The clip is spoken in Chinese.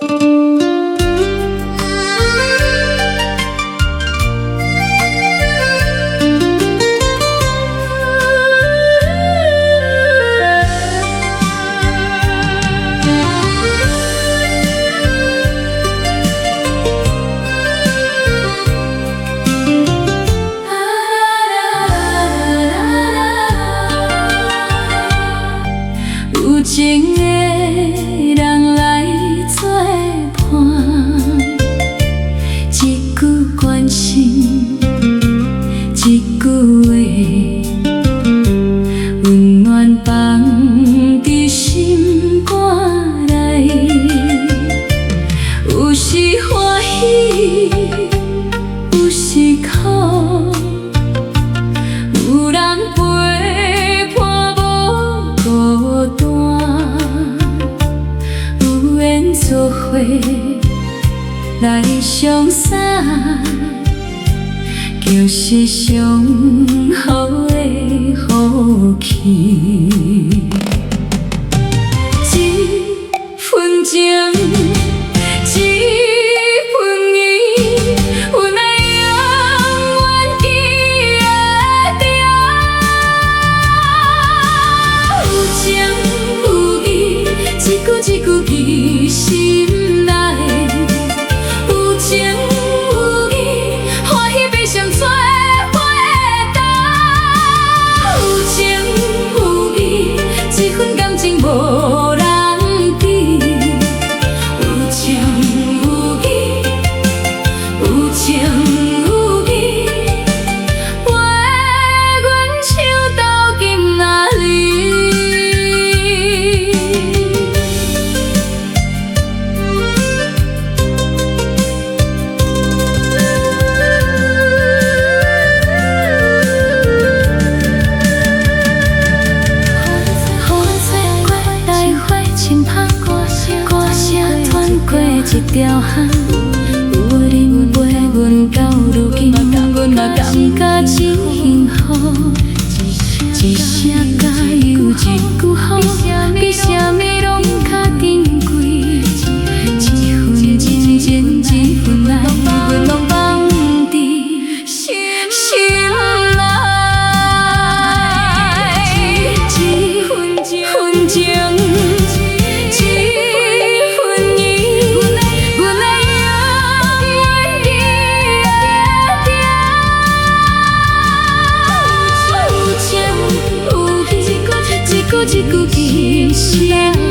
有情的人来作伴，一句关心，一句话，温暖放伫心肝内。有时欢喜，有时苦，有人陪伴无孤单，有缘做伙来相送，就是上好的福气。一份情，一份意，阮会永远记会着。有情有义，一句一句记心内。有情有义，欢喜悲伤做伙担。有情有义，这份感情无人比。有情有义，有情有义，陪阮手斗金仔日。一条巷，有人陪阮到如今，阮嘛感觉真幸福。一声加油，一句好，比啥物拢较珍贵。一份真情，一份爱，阮拢放伫心内。一份情。一句一句记心。